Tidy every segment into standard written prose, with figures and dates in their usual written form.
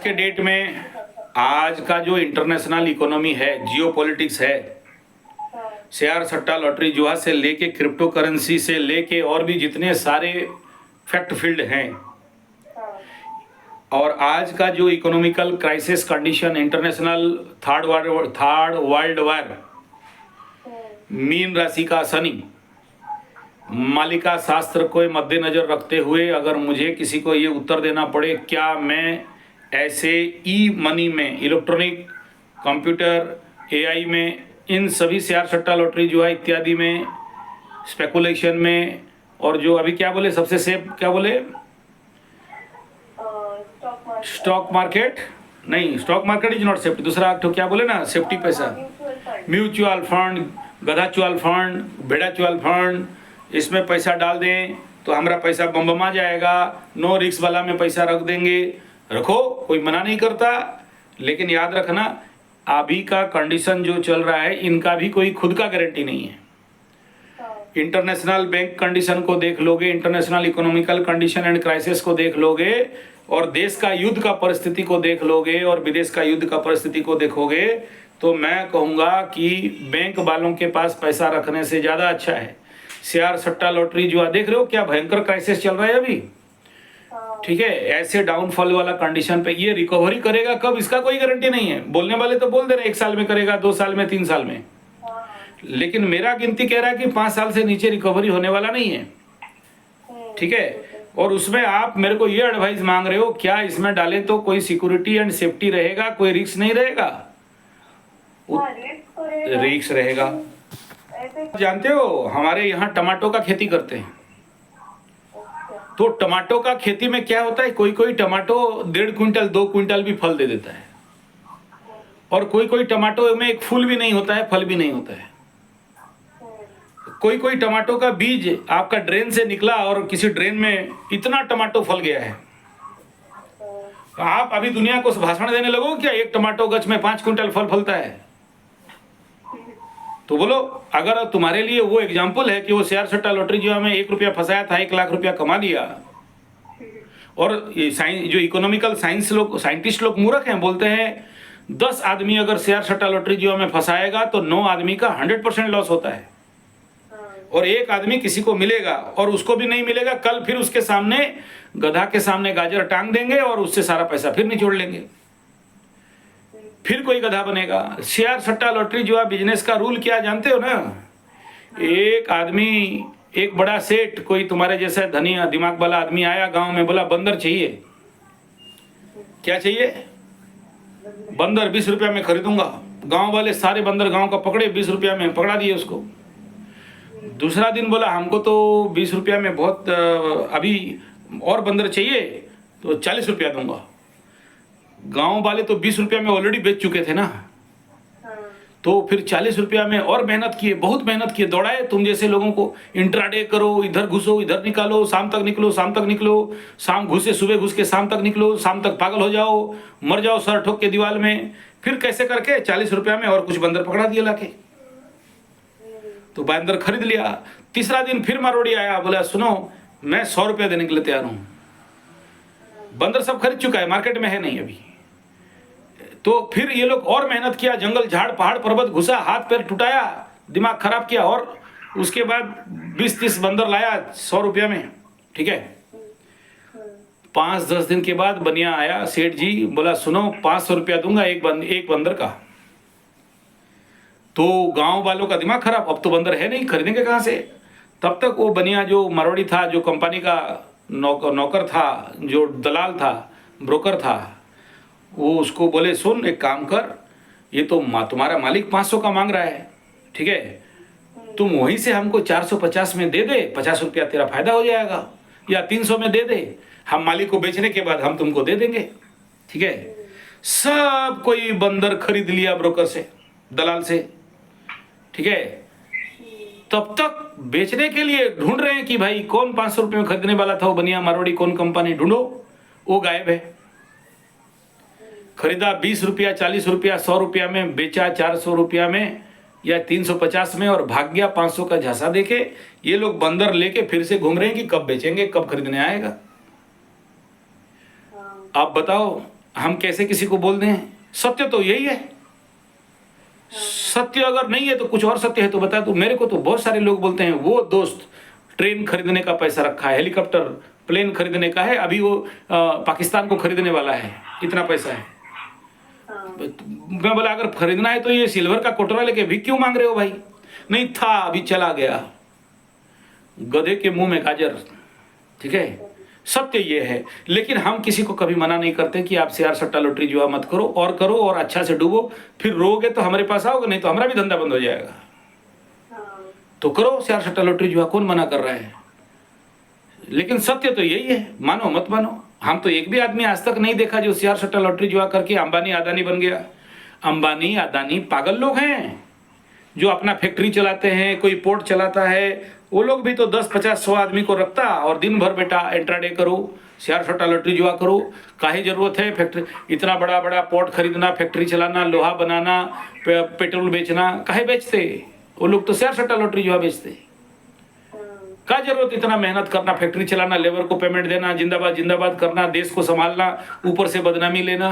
के डेट में आज का जो इंटरनेशनल इकोनॉमी है, जियो पॉलिटिक्स है, शेयर सट्टा लॉटरी जुआ से लेके क्रिप्टो करेंसी से लेके और भी जितने सारे फैक्ट फील्ड हैं, और आज का जो economical crisis condition, international third world war, mean राशि का शनि, मालिका शास्त्र को मद्देनजर रखते हुए अगर मुझे किसी को ये उत्तर देना पड़े क्या मैं ऐसे ई मनी में, इलेक्ट्रॉनिक, कंप्यूटर, एआई में, इन सभी शेयर सट्टा लॉटरी जो है इत्यादि में, स्पेकुलेशन में, और जो अभी क्या बोले सबसे सेफ क्या बोले, स्टॉक मार्केट नहीं, stock market is not safety, दूसरा तो क्या बोले ना सेफ्टी पैसा, म्यूचुअल फंड, गधाचुअल फंड, भेड़ाचुअल फंड, इसमें पैसा डाल दें तो हमारा पैसा बम जाएगा, नो रिस्क वाला में पैसा रख देंगे, रखो, कोई मना नहीं करता। लेकिन याद रखना अभी का कंडीशन जो चल रहा है इनका भी कोई खुद का गारंटी नहीं है। इंटरनेशनल बैंक कंडीशन को देख लोगे, international economical condition and crisis को देख लोगे, और देश का युद्ध का परिस्थिति को देख लोगे, और विदेश का युद्ध का परिस्थिति को देखोगे, तो मैं कहूँगा कि बैंक वालों के पास पैसा रखने से ज़्यादा अच्छा है शेयर सट्टा लॉटरी जुआ। देख रहे हो क्या भयंकर क्राइसिस चल रहा है अभी, ठीक है। ऐसे डाउनफॉल वाला कंडीशन पे ये रिकवरी करेगा कब, इसका कोई गारंटी नहीं है। बोलने वाले तो बोल दे रहे 1 साल में करेगा, 2 साल में, 3 साल में, लेकिन मेरा गिनती कह रहा है कि 5 साल से नीचे रिकवरी होने वाला नहीं है, ठीक है। और उसमें आप मेरे को ये एडवाइस मांग रहे हो क्या इसमें डालें तो कोई सिक्योरिटी एंड सेफ्टी रहेगा, कोई रिस्क नहीं रहेगा? रिस्क रहेगा। जानते हो हमारे यहाँ टमाटो का खेती करते हैं, तो टमाटो का खेती में क्या होता है, कोई कोई टमाटो 1.5 क्विंटल 2 क्विंटल भी फल दे देता है, और कोई कोई टमाटो में एक फूल भी नहीं होता है, फल भी नहीं होता है। कोई कोई टमाटो का बीज आपका ड्रेन से निकला और किसी ड्रेन में इतना टमाटो फल गया है। आप अभी दुनिया को भाषण देने लगो क्या 1 टमाटो गछ में 5 क्विंटल फल फलता है? तो बोलो, अगर तुम्हारे लिए वो एग्जाम्पल है कि वो शेयर सट्टा लॉटरी जो हमें 1 रुपया फंसाया था, 1 लाख रुपया कमा लिया, और ये जो इकोनॉमिकल साइंटिस्ट लोग मूर्ख हैं, बोलते हैं 10 आदमी अगर शेयर सट्टा लॉटरी जो हमें फंसाएगा तो 9 आदमी का 100% लॉस होता है, और 1 आदमी किसी को मिलेगा और उसको भी नहीं मिलेगा, कल फिर उसके सामने गधा के सामने गाजर टांग देंगे और उससे सारा पैसा फिर निचोड़ लेंगे, फिर कोई गधा बनेगा। शेयर सट्टा लॉटरी जो है बिजनेस का रूल क्या जानते हो ना, एक आदमी, एक बड़ा सेठ, कोई तुम्हारे जैसा धनी दिमाग वाला आदमी आया गांव में, बोला बंदर चाहिए। क्या चाहिए? बंदर 20 रुपया में खरीदूंगा। गांव वाले सारे बंदर गांव का पकड़े, 20 रुपया में पकड़ा दिए उसको। दूसरा दिन बोला हमको तो 20 रुपया में बहुत अभी और बंदर चाहिए, तो 40 रुपया दूंगा। गांव वाले तो 20 रुपया में ऑलरेडी बेच चुके थे ना, तो फिर 40 रुपया में और मेहनत किए, बहुत मेहनत किए, दौड़ाए तुम जैसे लोगों को, इंट्राडे करो, इधर घुसो, इधर निकालो, शाम तक निकलो, शाम तक निकलो, शाम घुसे, सुबह घुस के शाम तक निकलो, शाम तक पागल हो जाओ, मर जाओ सर ठोक के दीवार में, फिर कैसे करके 40 रुपया में और कुछ बंदर पकड़ा दिए लाके, तो बंदर खरीद लिया। तीसरा दिन फिर मारोड़ी आया, बोला सुनो मैं 100 रुपया देने के लिए तैयार हूँ। बंदर सब खरीद चुका है, मार्केट में है नहीं अभी। तो फिर ये लोग और मेहनत किया, जंगल झाड़ पहाड़ पर्वत घुसा, हाथ पैर टुटाया, दिमाग खराब किया, और उसके बाद 20-30 बंदर लाया 100 रुपया में, ठीक है। 5-10 दिन के बाद बनिया आया, सेठ जी बोला सुनो 500 रुपया दूंगा एक बंदर का। तो गांव वालों का दिमाग खराब, अब तो बंदर है नहीं, खरीदेंगे कहाँ से। तब तक वो बनिया जो मरोड़ी था, जो कंपनी का नौकर था, जो दलाल था, ब्रोकर था, वो उसको बोले सुन एक काम कर, ये तो तुम्हारा मालिक 500 का मांग रहा है, ठीक है, तुम वहीं से हमको 450 में दे दे, 50 रुपया तेरा फायदा हो जाएगा, या 300 में दे दे, हम मालिक को बेचने के बाद हम तुमको दे देंगे, ठीक है। सब कोई बंदर खरीद लिया ब्रोकर से, दलाल से, ठीक है। तब तक बेचने के लिए ढूंढ रहे हैं कि भाई कौन 500 रुपये में खरीदने वाला था, वो बनिया मारवाड़ी कौन कंपनी, ढूंढो, वो गायब है। खरीदा 20 रुपया, 40 रुपया, 100 रुपया में, बेचा 400 रुपया में या 350 में, और भाग गया 500 का झांसा देके। ये लोग बंदर लेके फिर से घूम रहे हैं कि कब बेचेंगे, कब खरीदने आएगा। आप बताओ, हम कैसे किसी को बोल दें? सत्य तो यही है। सत्य अगर नहीं है तो कुछ और सत्य है तो बता दो मेरे को। तो बहुत सारे लोग बोलते हैं वो दोस्त ट्रेन खरीदने का पैसा रखा है, हेलीकॉप्टर प्लेन खरीदने का है, अभी वो पाकिस्तान को खरीदने वाला है, इतना पैसा है। मैं बोला अगर खरीदना है तो ये सिल्वर का कोटरा लेके भी क्यों मांग रहे हो भाई? नहीं था, अभी चला गया। गधे के मुंह में गाजर, ठीक है। सत्य ये है। लेकिन हम किसी को कभी मना नहीं करते कि आप शेयर सट्टा लॉटरी जुआ मत करो, और करो और अच्छा से डूबो, फिर रोगे तो हमारे पास आओगे, नहीं तो हमारा भी धंधा बंद हो जाएगा। तो करो शेयर सट्टा लॉटरी जुआ, कौन मना कर रहा है? लेकिन सत्य तो यही है, मानो मत मानो। हम तो एक भी आदमी आज तक नहीं देखा जो शेयर सट्टा लॉटरी जुआ करके अंबानी अदानी बन गया। अंबानी अदानी पागल लोग हैं जो अपना फैक्ट्री चलाते हैं, कोई पोर्ट चलाता है, वो लोग भी तो 10 50 100 आदमी को रखता और दिन भर बेटा इंट्राडे करो, शेयर सट्टा लॉटरी जुआ करो। काहे जरूरत है फैक्ट्री, इतना बड़ा बड़ा पोर्ट खरीदना, फैक्ट्री चलाना, लोहा बनाना, पेट्रोल बेचना, काहे बेचते? वो लोग तो शेयर सट्टा लॉटरी जुआ बेचते। क्या जरूरत इतना मेहनत करना, फैक्ट्री चलाना, लेबर को पेमेंट देना, जिंदाबाद जिंदाबाद करना, देश को संभालना, ऊपर से बदनामी लेना।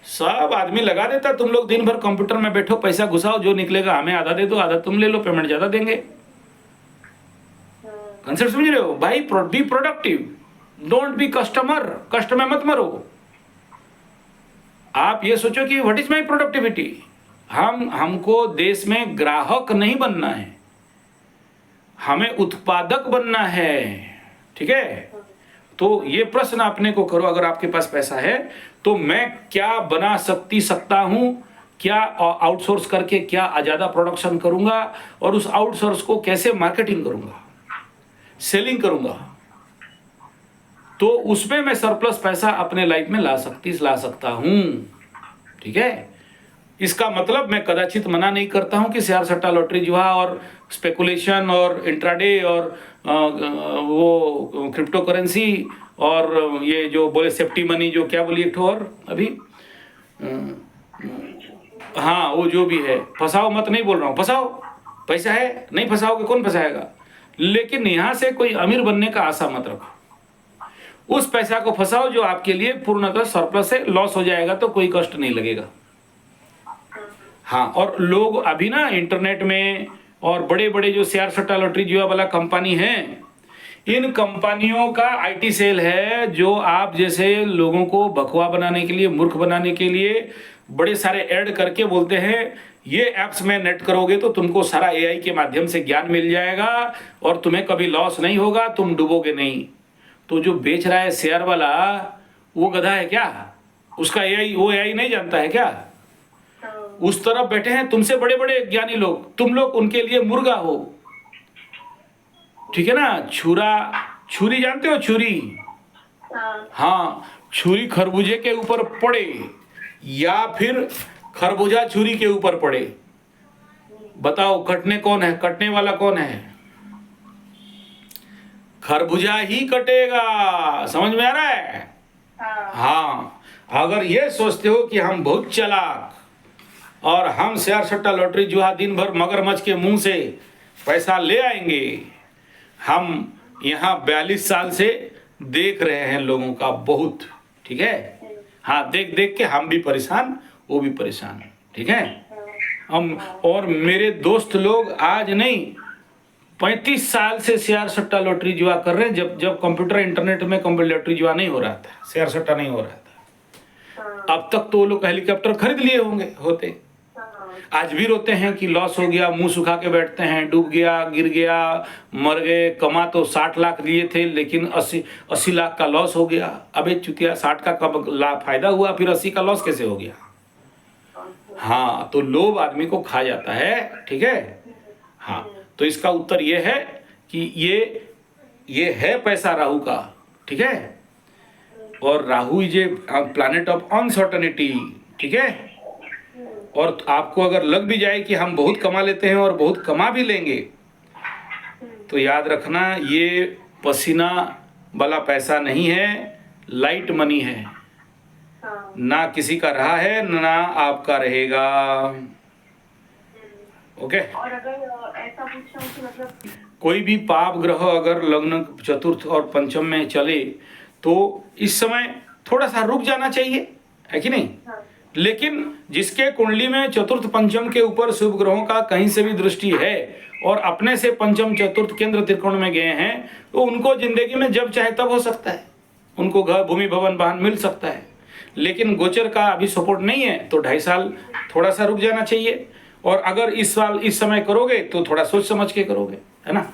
सब आदमी लगा देता। तुम लोग दिन भर कंप्यूटर में बैठो, पैसा घुसाओ, जो निकलेगा हमें आधा दे दो, आधा तुम ले लो, पेमेंट ज्यादा देंगे। कंसेप्ट समझ रहे हो भाई? Be productive, don't be customer. कष्ट में मत मरो। आप ये सोचो कि व्हाट इज माई प्रोडक्टिविटी। हमको देश में ग्राहक नहीं बनना है, हमें उत्पादक बनना है, ठीक है। तो ये प्रश्न अपने को करो, अगर आपके पास पैसा है तो मैं क्या बना सकता हूं, क्या आउटसोर्स करके क्या ज्यादा प्रोडक्शन करूंगा, और उस आउटसोर्स को कैसे मार्केटिंग करूंगा, सेलिंग करूंगा, तो उसमें मैं सरप्लस पैसा अपने लाइफ में ला सकता हूं, ठीक है। इसका मतलब मैं कदाचित मना नहीं करता हूं कि शेयर सट्टा लॉटरी जुआ और स्पेकुलेशन और इंट्राडे और वो क्रिप्टो करेंसी और ये जो बोले सेफ्टी मनी, जो क्या बोली एक और अभी, हाँ वो जो भी है, फंसाओ मत नहीं बोल रहा हूँ, फंसाओ, पैसा है, नहीं फंसाओगे कौन फंसाएगा। लेकिन यहां से कोई अमीर बनने का आशा मत रखो। उस पैसा को फंसाओ जो आपके लिए पूर्णतः सरप्लस है, लॉस हो जाएगा तो कोई कष्ट नहीं लगेगा। हाँ, और लोग अभी ना इंटरनेट में और बड़े बड़े जो शेयर सट्टा लॉटरी जुआ वाला कंपनी है, इन कंपनियों का आईटी सेल है जो आप जैसे लोगों को बकवा बनाने के लिए, मूर्ख बनाने के लिए बड़े सारे ऐड करके बोलते हैं ये ऐप्स में नेट करोगे तो तुमको सारा एआई के माध्यम से ज्ञान मिल जाएगा और तुम्हें कभी लॉस नहीं होगा, तुम डूबोगे नहीं। तो जो बेच रहा है शेयर वाला वो गधा है क्या? उसका एआई, वो एआई नहीं जानता है क्या? उस तरफ बैठे हैं तुमसे बड़े बड़े ज्ञानी लोग, तुम लोग उनके लिए मुर्गा हो, ठीक है ना। छुरी जानते हो? छुरी, हाँ, छुरी खरबूजे के ऊपर पड़े या फिर खरबूजा छुरी के ऊपर पड़े, बताओ कटने कौन है? कटने वाला कौन है? खरबूजा ही कटेगा। समझ में आ रहा है? हाँ, अगर ये सोचते हो कि हम बहुत चालाक और हम शेयर सट्टा लॉटरी जुआ दिन भर मगरमच्छ के मुंह से पैसा ले आएंगे, हम यहाँ 42 साल से देख रहे हैं लोगों का बहुत, ठीक है। हाँ, देख देख के हम भी परेशान, वो भी परेशान, ठीक है। हम और मेरे दोस्त लोग आज नहीं 35 साल से शेयर सट्टा लॉटरी जुआ कर रहे हैं। जब कंप्यूटर इंटरनेट में कंप्यूटर लॉटरी जुआ नहीं हो रहा था, शेयर सट्टा नहीं हो रहा था, अब तक तो वो लोग हेलीकॉप्टर खरीद लिए होते। आज भी रोते हैं कि लॉस हो गया, मुंह सुखा के बैठते हैं, डूब गया, गिर गया, मर गए। कमा तो 60 लाख लिए थे लेकिन 80 लाख का लॉस हो गया। अबे चुतिया, 60 का कब फायदा हुआ, फिर 80 का लॉस कैसे हो गया? हाँ, तो लोभ आदमी को खा जाता है, ठीक है। हाँ, तो इसका उत्तर ये है कि ये है पैसा राहु का, ठीक है। और Rahu is a planet of uncertainty, ठीक है। और आपको अगर लग भी जाए कि हम बहुत कमा लेते हैं और बहुत कमा भी लेंगे, तो याद रखना ये पसीना वाला पैसा नहीं है, लाइट मनी है। ना किसी का रहा है ना आपका रहेगा, ओके। और अगर ऐसा पूछूं कि मतलब कोई भी पाप ग्रह अगर लग्न चतुर्थ और पंचम में चले तो इस समय थोड़ा सा रुक जाना चाहिए, है कि नहीं। हाँ। लेकिन जिसके कुंडली में चतुर्थ पंचम के ऊपर शुभ ग्रहों का कहीं से भी दृष्टि है और अपने से पंचम चतुर्थ केंद्र त्रिकोण में गए हैं, तो उनको जिंदगी में जब चाहे तब हो सकता है, उनको घर भूमि भवन वाहन मिल सकता है। लेकिन गोचर का अभी सपोर्ट नहीं है, तो 2.5 साल थोड़ा सा रुक जाना चाहिए। और अगर इस साल इस समय करोगे तो थोड़ा सोच समझ के करोगे, है ना।